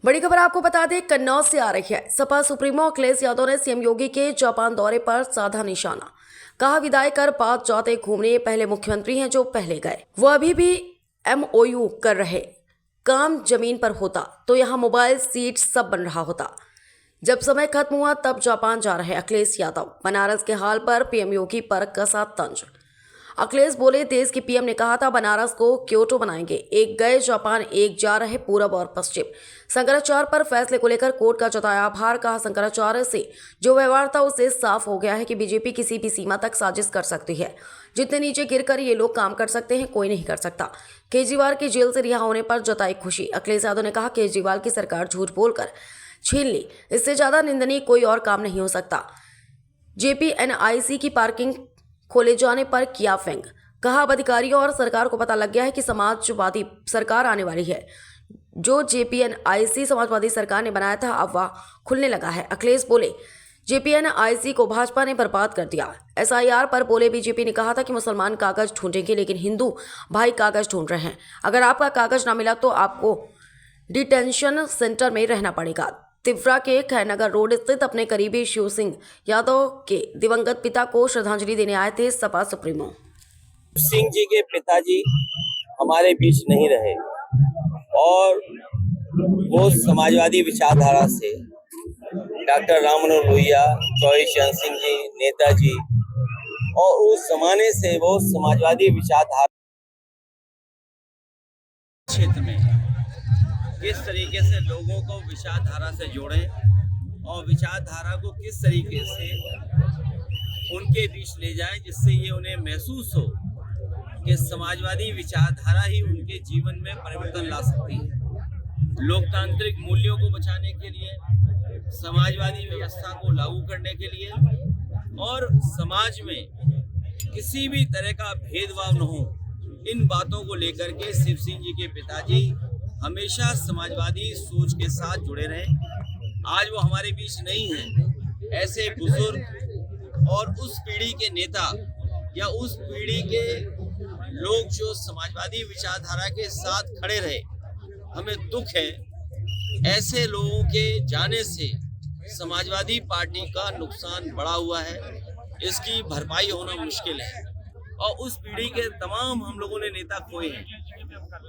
बड़ी खबर आपको बता दें, कन्नौज से आ रही है। सपा सुप्रीमो अखिलेश यादव ने सीएम योगी के जापान दौरे पर साधा निशाना। कहा, विदाई कर बात जाते घूमने, ये पहले मुख्यमंत्री हैं जो पहले गए। वो अभी भी MOU कर रहे। काम जमीन पर होता तो यहाँ मोबाइल सीट सब बन रहा होता। जब समय खत्म हुआ तब जापान जा रहे अखिलेश यादव। बनारस के हाल पर PM योगी पर कसा तंज। अखिलेश बोले, देश के PM ने कहा था बनारस को क्योटो बनाएंगे। एक गए जापान, एक जा रहे पूरब और पश्चिम। शंकराचार्य पर फैसले को लेकर कोर्ट का जताया आभार। कहा, शंकराचार्य से जो व्यवहार था उससे साफ हो गया है कि बीजेपी किसी भी सीमा तक साजिश कर सकती है। जितने नीचे गिरकर ये लोग काम कर सकते हैं, कोई नहीं कर सकता। केजरीवाल के जेल से रिहा होने पर जताई खुशी। अखिलेश यादव ने कहा, केजरीवाल की सरकार झूठ बोलकर छीन ली। इससे ज्यादा निंदनीय कोई और काम नहीं हो सकता। JPNIC की पार्किंग खोले जाने पर किया व्यंग। कहा, अब अधिकारियों और सरकार को पता लग गया है कि समाजवादी सरकार आने वाली है। जो JPNIC समाजवादी सरकार ने बनाया था, अब वह खुलने लगा है। अखिलेश बोले, JPNIC को भाजपा ने बर्बाद कर दिया। SIR पर बोले, बीजेपी ने कहा था कि मुसलमान कागज ढूंढेंगे, लेकिन हिंदू भाई कागज ढूंढ रहे हैं। अगर आपका कागज ना मिला तो आपको डिटेंशन सेंटर में रहना पड़ेगा। तिवरा के खैरनगर रोड स्थित अपने करीबी शिव सिंह यादव के दिवंगत पिता को श्रद्धांजलि देने आए थे सपा सुप्रीमो। सिंह जी के पिताजी हमारे बीच नहीं रहे और वो समाजवादी विचारधारा से डॉक्टर राम मनोहर लोहिया, चौधरी चरण सिंह जी, नेताजी, और उस जमाने से वो समाजवादी विचारधारा क्षेत्र में किस तरीके से लोगों को विचारधारा से जोड़ें और विचारधारा को किस तरीके से उनके बीच ले जाएं, जिससे ये उन्हें महसूस हो कि समाजवादी विचारधारा ही उनके जीवन में परिवर्तन ला सकती है। लोकतांत्रिक मूल्यों को बचाने के लिए, समाजवादी व्यवस्था को लागू करने के लिए और समाज में किसी भी तरह का भेदभाव न हो, इन बातों को लेकर के शिव सिंह जी के पिताजी हमेशा समाजवादी सोच के साथ जुड़े रहे। आज वो हमारे बीच नहीं हैं। ऐसे बुजुर्ग और उस पीढ़ी के नेता या उस पीढ़ी के लोग जो समाजवादी विचारधारा के साथ खड़े रहे, हमें दुख है। ऐसे लोगों के जाने से समाजवादी पार्टी का नुकसान बढ़ा हुआ है, इसकी भरपाई होना मुश्किल है और उस पीढ़ी के तमाम हम लोगों ने नेता खोए हैं।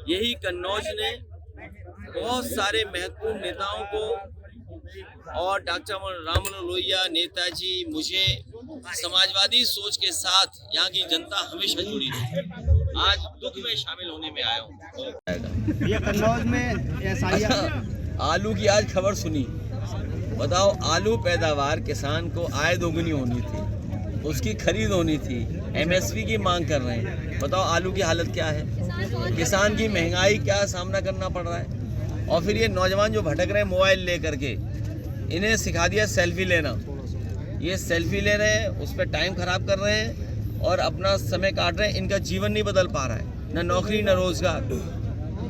यही कन्नौज ने बहुत सारे महत्वपूर्ण नेताओं को और डॉक्टर राम मनोहर लोहिया, नेताजी, मुझे समाजवादी सोच के साथ यहाँ की जनता हमेशा जुड़ी रही। आज दुख में शामिल होने में आया हूँ। ये कन्नौज में SIR आलू की आज खबर सुनी। बताओ, आलू पैदावार किसान को आय दोगुनी होनी थी, उसकी खरीद होनी थी, MSP की मांग कर रहे हैं। बताओ आलू की हालत क्या है, किसान की महंगाई क्या सामना करना पड़ रहा है। और फिर ये नौजवान जो भटक रहे हैं मोबाइल ले करके, इन्हें सिखा दिया सेल्फी लेना। ये सेल्फी ले रहे हैं, उस पर टाइम खराब कर रहे हैं और अपना समय काट रहे हैं। इनका जीवन नहीं बदल पा रहा है, ना नौकरी ना रोजगार।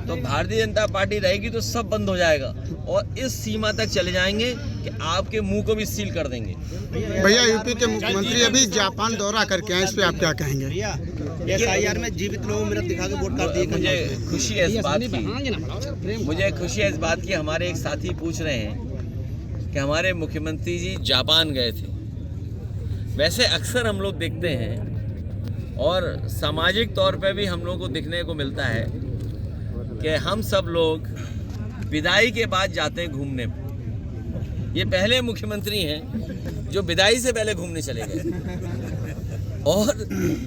तो भारतीय जनता पार्टी रहेगी तो सब बंद हो जाएगा और इस सीमा तक चले जाएंगे कि आपके मुंह को भी सील कर देंगे। भैया, यूपी के मुख्यमंत्री अभी जापान दौरा करके आए, इस पे आप क्या कहेंगे? भैया, SIR में जीवित लोगों में दिखा के वोट कर दिए। मुझे खुशी है इस बात की, मुझे खुशी है इस बात की। हमारे एक साथी पूछ रहे हैं कि हमारे मुख्यमंत्री जी जापान गए थे। वैसे अक्सर हम लोग देखते हैं और सामाजिक तौर पे भी हम लोग को देखने को मिलता है कि हम सब लोग विदाई के बाद जाते हैं घूमने। ये पहले मुख्यमंत्री हैं जो विदाई से पहले घूमने चले गए और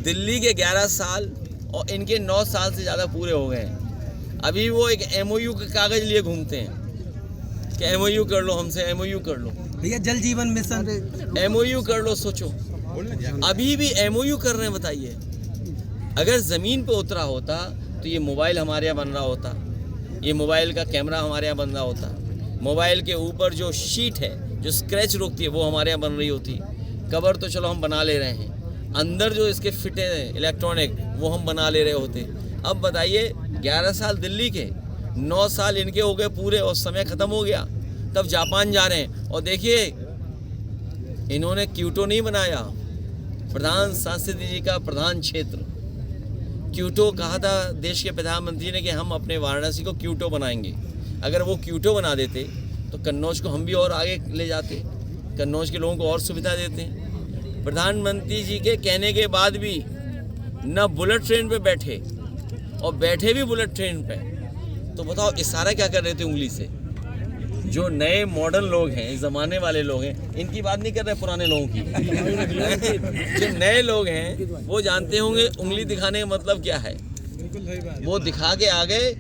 दिल्ली के 11 साल और इनके 9 साल से ज़्यादा पूरे हो गए हैं। अभी वो एक MOU के कागज़ लिए घूमते हैं कि MOU कर लो हमसे, MOU कर लो। भैया, जल जीवन मिशन MOU कर लो। सोचो, अभी भी MOU कर रहे हैं। बताइए, अगर ज़मीन पे उतरा होता तो ये मोबाइल हमारे यहाँ बन रहा होता, ये मोबाइल का कैमरा हमारे यहाँ बन रहा होता, मोबाइल के ऊपर जो शीट है जो स्क्रैच रोकती है वो हमारे यहाँ बन रही होती, कवर तो चलो हम बना ले रहे हैं, अंदर जो इसके फिट है इलेक्ट्रॉनिक वो हम बना ले रहे होते। अब बताइए, 11 साल दिल्ली के, 9 साल इनके हो गए पूरे और समय ख़त्म हो गया, तब जापान जा रहे हैं। और देखिए, इन्होंने क्योटो नहीं बनाया, प्रधान सांसद जी का प्रधान क्षेत्र क्योटो कहा था देश के प्रधानमंत्री ने कि हम अपने वाराणसी को क्योटो बनाएंगे। अगर वो क्यूटो बना देते तो कन्नौज को हम भी और आगे ले जाते, कन्नौज के लोगों को और सुविधा देते। प्रधानमंत्री जी के कहने के बाद भी न बुलेट ट्रेन पे बैठे और बैठे भी बुलेट ट्रेन पे, तो बताओ इशारा क्या कर रहे थे उंगली से। जो नए मॉडर्न लोग हैं, इस ज़माने वाले लोग हैं, इनकी बात नहीं कर रहे पुराने लोगों की जो नए लोग हैं वो जानते होंगे उंगली दिखाने का मतलब क्या है। वो दिखा के आ गए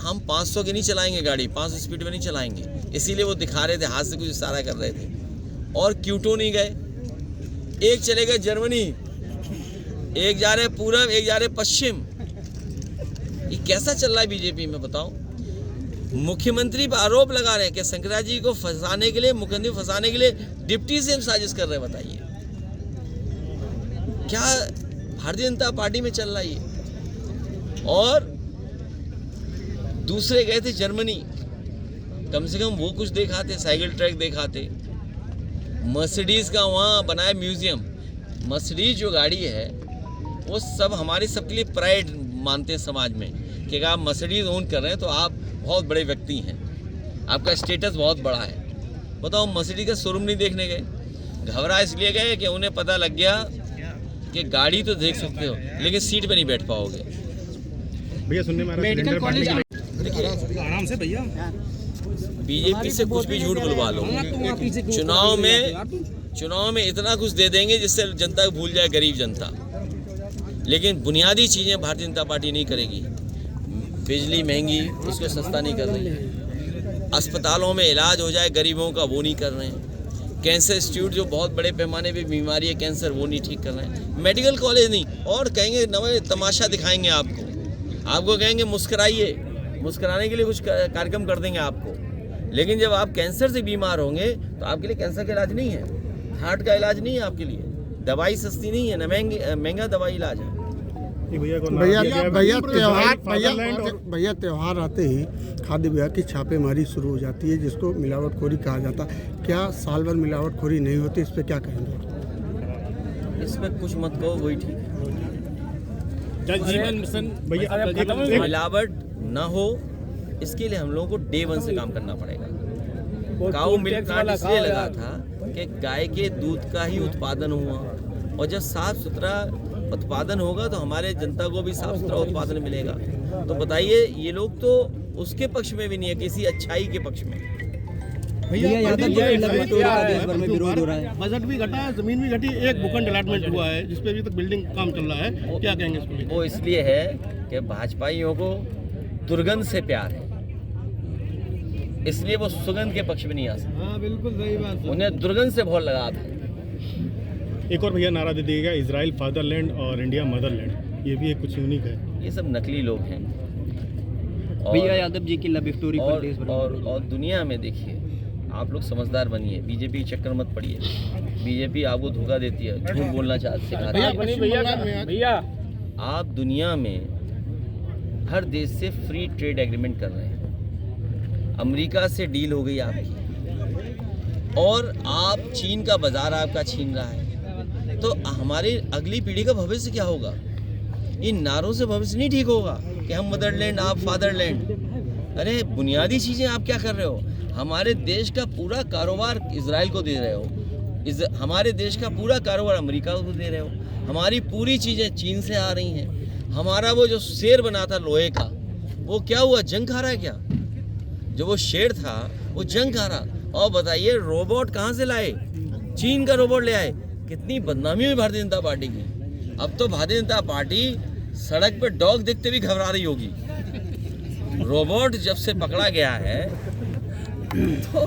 हम 500 की नहीं चलाएंगे गाड़ी, 500 स्पीड में नहीं चलाएंगे, इसीलिए वो दिखा रहे थे, हाथ से कुछ इशारा कर रहे थे। और क्यूटो नहीं गए, एक चले गए जर्मनी, एक जा रहे पूरब, एक जा रहे पश्चिम। ये कैसा चल रहा है बीजेपी में बताओ। मुख्यमंत्री पर आरोप लगा रहे हैं कि शंकरा जी को फंसाने के लिए, मुख्यमंत्री फंसाने के लिए डिप्टी सीएम साजिश कर रहे हैं। बताइए क्या भारतीय जनता पार्टी में चल रहा है ये। और दूसरे गए थे जर्मनी, कम से कम वो कुछ दिखाते, साइकिल ट्रैक दिखाते। मर्सिडीज का वहाँ बनाया म्यूजियम। मर्सिडीज जो गाड़ी है वो सब हमारे सबके लिए प्राइड मानते हैं समाज में कि अगर आप मर्सिडीज ओन कर रहे हैं तो आप बहुत बड़े व्यक्ति हैं, आपका स्टेटस बहुत बड़ा है। बताओ मर्सिडीज का शोरूम नहीं देखने गए, घबरा इसलिए गए कि उन्हें पता लग गया कि गाड़ी तो देख सकते हो लेकिन सीट पे नहीं बैठ पाओगे। भैया सुनने में मेडिकल कॉलेज आराम से भैया, बीजेपी से कुछ भी झूठ बुलवा लो, चुनाव में इतना कुछ दे देंगे जिससे जनता को भूल जाए, गरीब जनता। लेकिन बुनियादी चीज़ें भारतीय जनता पार्टी नहीं करेगी। बिजली महंगी, उसको सस्ता नहीं कर रही है। अस्पतालों में इलाज हो जाए गरीबों का, वो नहीं कर रहे हैं। कैंसर इंस्टीट्यूट जो बहुत बड़े पैमाने पे बीमारी है कैंसर, वो नहीं ठीक कर रहे हैं। मेडिकल कॉलेज नहीं, और कहेंगे नए तमाशा दिखाएंगे आपको कहेंगे मुस्कराइए, मुस्कराने के लिए कुछ कार्यक्रम कर देंगे आपको। लेकिन जब आप कैंसर से बीमार होंगे तो आपके लिए कैंसर का इलाज नहीं है, हार्ट का इलाज नहीं है आपके लिए, दवाई सस्ती नहीं है, न महंगा दवाई इलाज है। भैया त्योहार आते ही खाद्य विभाग की छापेमारी शुरू हो जाती है जिसको मिलावटखोरी कहा जाता है। क्या साल भर मिलावटखोरी नहीं होती, इस पर क्या कहेंगे? इस पर कुछ मत कहो, वही ठीक है। जल जीवन मिशन भैया, मिलावट ना हो इसके लिए हम लोगों को डे 1 से काम करना पड़ेगा। काऊ मिल्क प्लांट इसलिए लगा था कि गाय के दूध का ही उत्पादन हुआ, और जब साफ सुथरा उत्पादन होगा तो हमारे जनता को भी साफ सुथरा उत्पादन मिलेगा। तो बताइए, ये लोग तो उसके पक्ष में भी नहीं है, किसी अच्छाई के पक्ष में। भैया में विरोध हो रहा है, बजट भी घटा है, जमीन भी घटी, एक भूखंड अलॉटमेंट हुआ है जिसपे अभी तक बिल्डिंग काम चल रहा है, क्या कहेंगे इसको? वो इसलिए है कि भाजपाइयों को दुर्गंध से प्यार है, इसलिए वो सुगंध के पक्ष में नहीं आ सकते। हाँ बिल्कुल सही बात है, उन्हें दुर्गंध से बहुत लगाव है। एक और भैया नारा दे दिएगा, इजराइल फादरलैंड और इंडिया मदरलैंड, ये भी एक कुछ यूनिक है। ये सब नकली लोग हैं। भैया यादव जी की लव स्टोरी पर देश और दुनिया में देखिए, आप लोग समझदार बनिए, बीजेपी चक्कर मत पड़िए। बीजेपी आपको धोखा देती है, झूठ बोलना चाहती है। भैया आप दुनिया में हर देश से फ्री ट्रेड एग्रीमेंट कर रहे हैं। अमेरिका से डील हो गई आपकी, और आप चीन का बाजार आपका छीन रहा है। तो हमारी अगली पीढ़ी का भविष्य क्या होगा? इन नारों से भविष्य नहीं ठीक होगा कि हम मदरलैंड, आप फादरलैंड। अरे बुनियादी चीज़ें आप क्या कर रहे हो? हमारे देश का पूरा कारोबार इजराइल को दे रहे हो, हमारे देश का पूरा कारोबार अमेरिका को दे रहे हो, हमारी पूरी चीज़ें चीन से आ रही हैं। हमारा वो जो शेर बना था लोहे का, वो क्या हुआ? जंग खा रहा है क्या? जो वो शेर था वो जंग खा रहा। और बताइए, रोबोट कहाँ से लाए? चीन का रोबोट ले आए। कितनी बदनामी हुई भारतीय जनता पार्टी की। अब तो भारतीय जनता पार्टी सड़क पे डॉग देखते भी घबरा रही होगी। रोबोट जब से पकड़ा गया है तो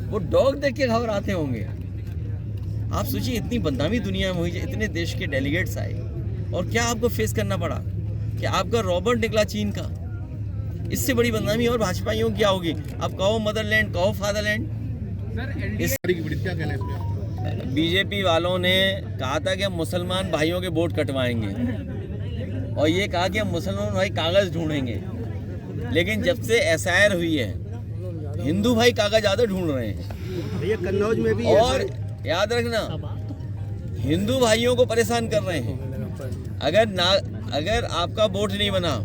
वो डॉग देख के घबराते होंगे। आप सोचिए, इतनी बदनामी दुनिया में हुई, इतने देश के डेलीगेट्स आए, और क्या आपको फेस करना पड़ा कि आपका रोबोट निकला चीन का। इससे बड़ी बदनामी और भाजपाइयों की क्या होगी? अब कहो मदरलैंड, कहो फादरलैंड। बीजेपी वालों ने कहा था कि हम मुसलमान भाइयों के वोट कटवाएंगे, और ये कहा कि हम मुसलमान भाई कागज ढूंढेंगे। लेकिन जब से एसआईआर हुई है, हिंदू भाई कागज ज़्यादा ढूंढ रहे हैं। ये कन्नौज में भी, और याद रखना, हिंदू भाइयों को परेशान कर रहे हैं। अगर आपका वोट नहीं बना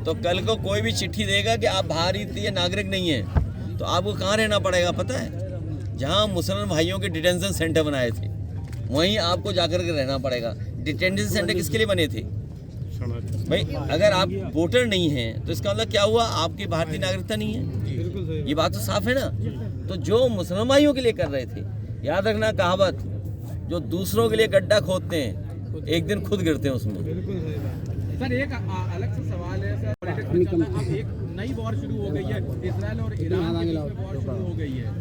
तो कल को कोई भी चिट्ठी देगा कि आप भारतीय नागरिक नहीं हैं, तो आपको कहाँ रहना पड़ेगा पता है? जहाँ मुसलमान भाइयों के डिटेंशन सेंटर बनाए थे वहीं आपको जाकर के रहना पड़ेगा। डिटेंशन सेंटर किसके लिए बने थे भाई? अगर आप वोटर नहीं हैं तो इसका मतलब क्या हुआ? आपकी भारतीय नागरिकता नहीं है। ये बात तो साफ है ना। तो जो मुसलमान भाइयों के लिए कर रहे थे, याद रखना कहावत, जो दूसरों के लिए गड्ढा खोदते हैं एक दिन खुद गिरते हैं उसमें। सर एक अलग सा सवाल है सर, अब एक नई वॉर शुरू हो गई है, इजराइल और ईरान की वॉर शुरू हो गई है।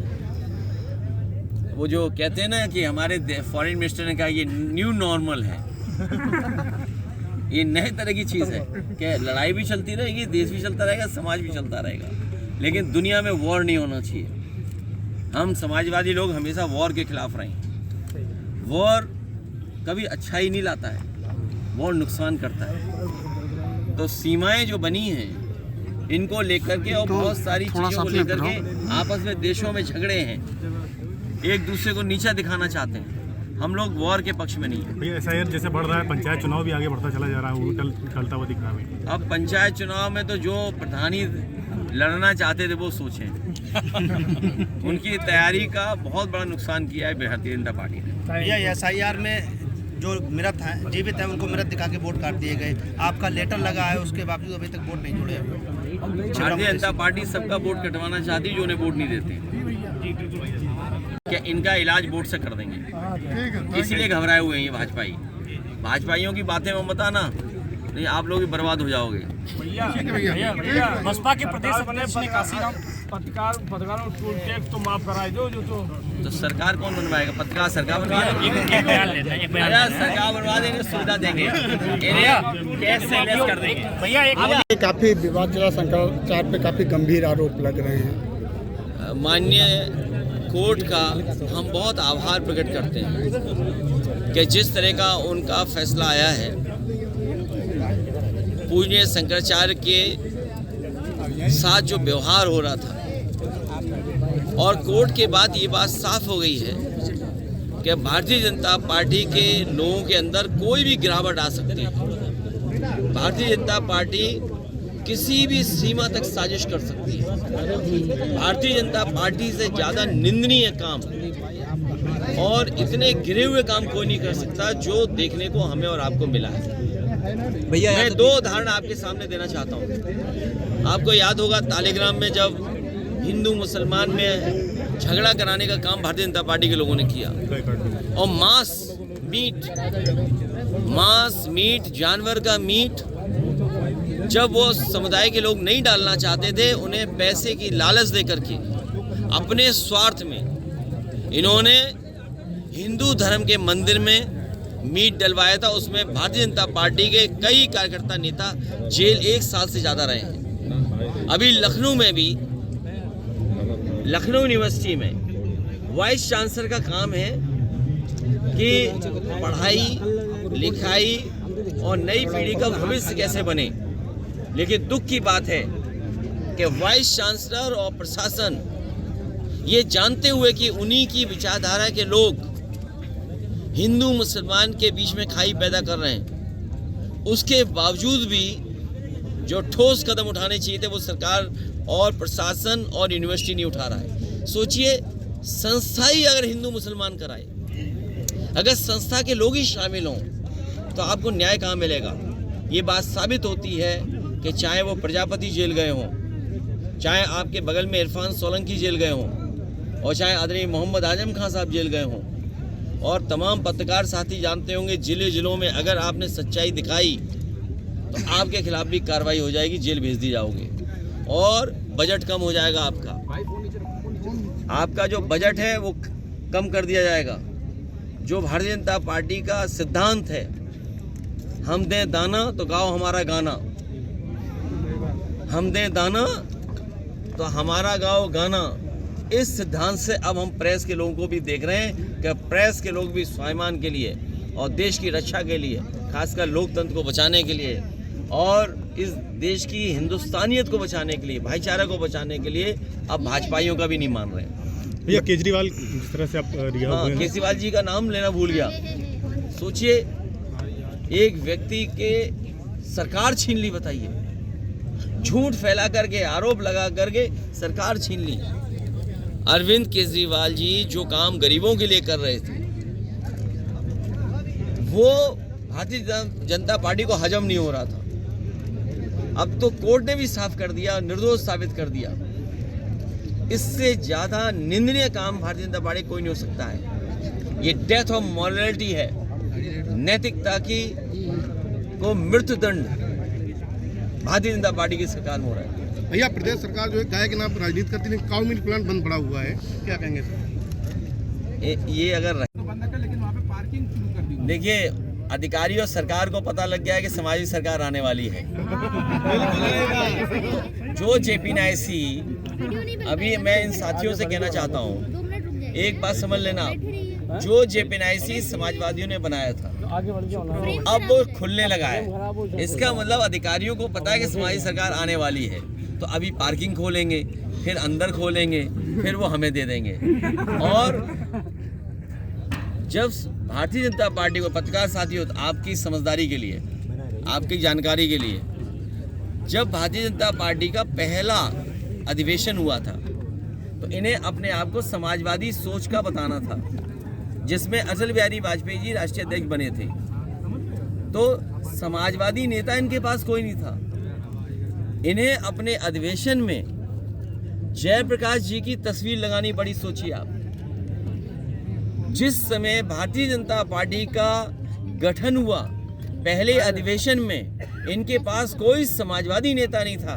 वो जो कहते हैं ना कि हमारे फॉरेन मिनिस्टर ने कहा ये न्यू नॉर्मल है, ये नए तरह की चीज़ है कि लड़ाई भी चलती रहेगी, देश भी चलता रहेगा, समाज भी चलता रहेगा, लेकिन दुनिया में वॉर नहीं होना चाहिए। हम समाजवादी लोग हमेशा वॉर के खिलाफ रहे हैं। वॉर कभी अच्छाई नहीं लाता है, वॉर नुकसान करता है। तो सीमाएं जो बनी हैं इनको लेकर के और बहुत सारी चीज़ों को लेकर के आपस में देशों में झगड़े हैं, एक दूसरे को नीचा दिखाना चाहते हैं। हम लोग वॉर के पक्ष में नहीं है। भैया SIR जैसे बढ़ रहा है, पंचायत चुनाव भी आगे बढ़ता चला जा रहा है, वो चलता हुआ दिख रहा है। अब पंचायत चुनाव में तो जो प्रधानी लड़ना चाहते थे वो सोचें उनकी तैयारी का बहुत बड़ा नुकसान किया है भारतीय जनता पार्टी ने। भैया SIR में जो मृत हैं, जीवित हैं, उनको मृत दिखा के वोट काट दिए गए। आपका लेटर लगा है, उसके बावजूद अभी तक वोट नहीं जुड़े। भारतीय जनता पार्टी सबका वोट कटवाना चाहती है जो उन्हें वोट नहीं देते। क्या इनका इलाज वोट से कर देंगे, इसलिए घबराए हुए हैं ये भाजपाइयों की बातें में मत आना, नहीं आप लोग भी बर्बाद हो जाओगे। बसपा के प्रदेश अध्यक्ष ने काशीराम पत्रकारों को टैक्स तो माफ कराए दो, जो तो सरकार कौन बनवाएगा? पत्रकार सरकार बनवाएगा, सरकार बनवा देंगे, सुविधा देंगे, टैक्स से लेस कर देंगे। भैया एक काफ़ी विवाद चला, शंकराचार्य पे काफ़ी गंभीर आरोप लग रहे हैं। माननीय कोर्ट का हम बहुत आभार प्रकट करते हैं कि जिस तरह का उनका फैसला आया है, पूज्य शंकराचार्य के साथ जो व्यवहार हो रहा था, और कोर्ट के बाद ये बात साफ हो गई है कि भारतीय जनता पार्टी के लोगों के अंदर कोई भी गिरावट आ सकती है। भारतीय जनता पार्टी किसी भी सीमा तक साजिश कर सकती है। भारतीय जनता पार्टी से ज़्यादा निंदनीय काम और इतने गिरे हुए काम कोई नहीं कर सकता जो देखने को हमें और आपको मिला है। भैया मैं दो उदाहरण आपके सामने देना चाहता हूँ। आपको याद होगा तालिग्राम में जब हिंदू मुसलमान में झगड़ा कराने का काम भारतीय जनता पार्टी के लोगों ने किया, और मांस मीट जानवर का मीट जब वो समुदाय के लोग नहीं डालना चाहते थे, उन्हें पैसे की लालच देकर के अपने स्वार्थ में इन्होंने हिंदू धर्म के मंदिर में मीट डलवाया था। उसमें भारतीय जनता पार्टी के कई कार्यकर्ता नेता जेल 1 साल से ज़्यादा रहे हैं। अभी लखनऊ में भी, लखनऊ यूनिवर्सिटी में वाइस चांसलर का काम है कि पढ़ाई लिखाई और नई पीढ़ी का भविष्य कैसे बने, लेकिन दुख की बात है कि वाइस चांसलर और प्रशासन ये जानते हुए कि उन्हीं की विचारधारा के लोग हिंदू मुसलमान के बीच में खाई पैदा कर रहे हैं, उसके बावजूद भी जो ठोस कदम उठाने चाहिए थे वो सरकार और प्रशासन और यूनिवर्सिटी नहीं उठा रहा है। सोचिए, संस्था ही अगर हिंदू मुसलमान कराए, अगर संस्था के लोग ही शामिल हों, तो आपको न्याय कहाँ मिलेगा? ये बात साबित होती है कि चाहे वो प्रजापति जेल गए हों, चाहे आपके बगल में इरफान सोलंकी जेल गए हों, और चाहे आदरणीय मोहम्मद आजम खान साहब जेल गए हों, और तमाम पत्रकार साथी जानते होंगे जिलों में अगर आपने सच्चाई दिखाई तो आपके खिलाफ भी कार्रवाई हो जाएगी, जेल भेज दी जाओगे, और बजट कम हो जाएगा। आपका जो बजट है वो कम कर दिया जाएगा। जो भारतीय जनता पार्टी का सिद्धांत है, हम दें दाना तो गाओ हमारा गाना, हम दें दाना तो हमारा गाओ गाना, इस सिद्धांत से अब हम प्रेस के लोगों को भी देख रहे हैं कि प्रेस के लोग भी स्वाभिमान के लिए और देश की रक्षा के लिए, खासकर लोकतंत्र को बचाने के लिए और इस देश की हिंदुस्तानियत को बचाने के लिए, भाईचारा को बचाने के लिए अब भाजपाइयों का भी नहीं मान रहे हैं। भैया केजरीवाल जिस तरह से आप रिहा हुए हैं, केजरीवाल जी का नाम लेना भूल गया। सोचिए, एक व्यक्ति के सरकार छीन ली, बताइए, झूठ फैला करके, आरोप लगा करके सरकार छीन ली। अरविंद केजरीवाल जी जो काम गरीबों के लिए कर रहे थे वो भारतीय जनता पार्टी को हजम नहीं हो रहा था। अब तो कोर्ट ने भी साफ कर दिया, निर्दोष साबित कर दिया। इससे ज्यादा निंदनीय काम भारतीय जनता पार्टी कोई नहीं हो सकता है। ये डेथ ऑफ मॉरलिटी है, नैतिकता की को मृत्युदंड भारतीय जनता पार्टी की सरकार में हो रहा है। भैया प्रदेश सरकार जो है गाय के नाम पर राजनीति करती है, काउ मिल्क प्लांट बंद पड़ा हुआ है, क्या कहेंगे सर? ये अगर तो बंद कर, लेकिन वहाँ पे पार्किंग शुरू कर दी। देखिए, अधिकारी और सरकार को पता लग गया है कि समाजवादी सरकार आने वाली है। जो जेपी नायसी, अभी मैं इन साथियों से कहना चाहता हूँ, एक बात समझ लेना, जो जेपी नायसी समाजवादियों ने बनाया था अब वो खुलने लगा है। इसका मतलब अधिकारियों को पता है कि समाजवादी सरकार आने वाली है, तो अभी पार्किंग खोलेंगे, फिर अंदर खोलेंगे, फिर वो हमें दे देंगे। और जब भारतीय जनता पार्टी को, पत्रकार साथियों, आपकी समझदारी के लिए, आपकी जानकारी के लिए, जब भारतीय जनता पार्टी का पहला अधिवेशन हुआ था तो इन्हें अपने आप को समाजवादी सोच का बताना था, जिसमें अटल बिहारी वाजपेयी जी राष्ट्रीय अध्यक्ष बने थे। तो समाजवादी नेता इनके पास कोई नहीं था। इन्हें अपने अधिवेशन में जयप्रकाश जी की तस्वीर लगानी पड़ी। सोचिए आप, जिस समय भारतीय जनता पार्टी का गठन हुआ, पहले अधिवेशन में इनके पास कोई समाजवादी नेता नहीं था,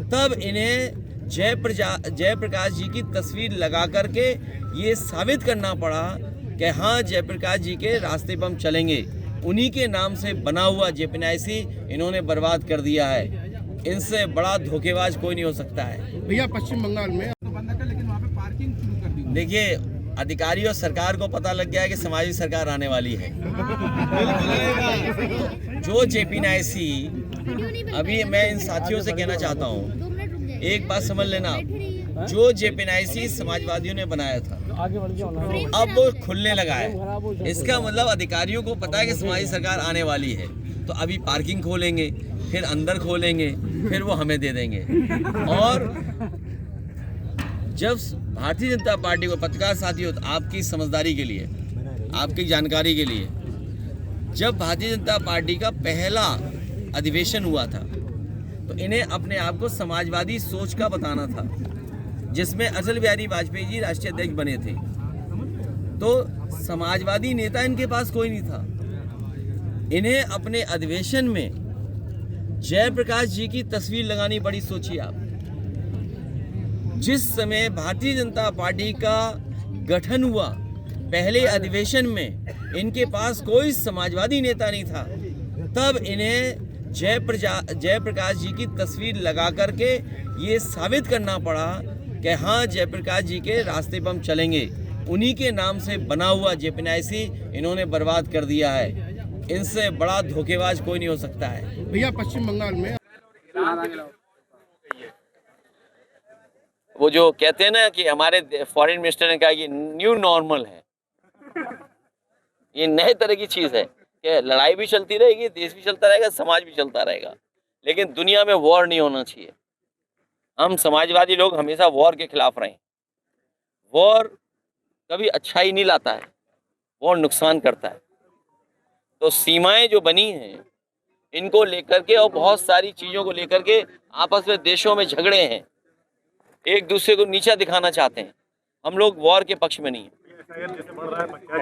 तब इन्हें जयप्रकाश जी की तस्वीर लगा करके ये साबित करना पड़ा कि हाँ, जयप्रकाश जी के रास्ते पर हम चलेंगे। उन्हीं के नाम से बना हुआ जेपीएनआईसी इन्होंने बर्बाद कर दिया है। इनसे बड़ा धोखेबाज कोई नहीं हो सकता है। भैया पश्चिम बंगाल में तो बंद कर, लेकिन वहाँ पे पार्किंग शुरू कर दी। देखिए, अधिकारी और सरकार को पता लग गया है कि समाजवादी सरकार आने वाली है। जो जेपीएनआईसी, अभी मैं इन साथियों से कहना चाहता हूँ, एक बात समझ लेना, जो जेपीएनआईसी समाजवादियों ने बनाया था अब वो खुलने लगा है। इसका मतलब अधिकारियों को पता है कि समाजवादी सरकार आने वाली है, तो अभी पार्किंग खोलेंगे, फिर अंदर खोलेंगे, फिर वो हमें दे देंगे। और जब भारतीय जनता पार्टी को, पत्रकार साथियों, आपकी समझदारी के लिए, आपकी जानकारी के लिए, जब भारतीय जनता पार्टी का पहला अधिवेशन हुआ था तो इन्हें अपने आप को समाजवादी सोच का बताना था, जिसमें अटल बिहारी वाजपेयी जी राष्ट्रीय अध्यक्ष बने थे। तो समाजवादी नेता इनके पास कोई नहीं था। इन्हें अपने अधिवेशन में जयप्रकाश जी की तस्वीर लगानी पड़ी। सोचिए आप, जिस समय भारतीय जनता पार्टी का गठन हुआ, पहले अधिवेशन में इनके पास कोई समाजवादी नेता नहीं था, तब इन्हें जयप्रकाश जी की तस्वीर लगा करके ये साबित करना पड़ा कि हाँ, जयप्रकाश जी के रास्ते पर हम चलेंगे। उन्हीं के नाम से बना हुआ जेपीएनआईसी इन्होंने बर्बाद कर दिया है। इनसे बड़ा धोखेबाज कोई नहीं हो सकता है। भैया पश्चिम बंगाल में वो जो कहते हैं ना कि हमारे फॉरेन मिनिस्टर ने कहा कि न्यू नॉर्मल है, ये नए तरह की चीज़ है कि लड़ाई भी चलती रहेगी, देश भी चलता रहेगा, समाज भी चलता रहेगा, लेकिन दुनिया में वॉर नहीं होना चाहिए। हम समाजवादी लोग हमेशा वॉर के खिलाफ रहे। वॉर कभी अच्छाई नहीं लाता है, वॉर नुकसान करता है। तो सीमाएं जो बनी हैं, इनको लेकर के और बहुत सारी चीज़ों को लेकर के आपस में देशों में झगड़े हैं, एक दूसरे को नीचा दिखाना चाहते हैं। हम लोग वॉर के पक्ष में नहीं हैं।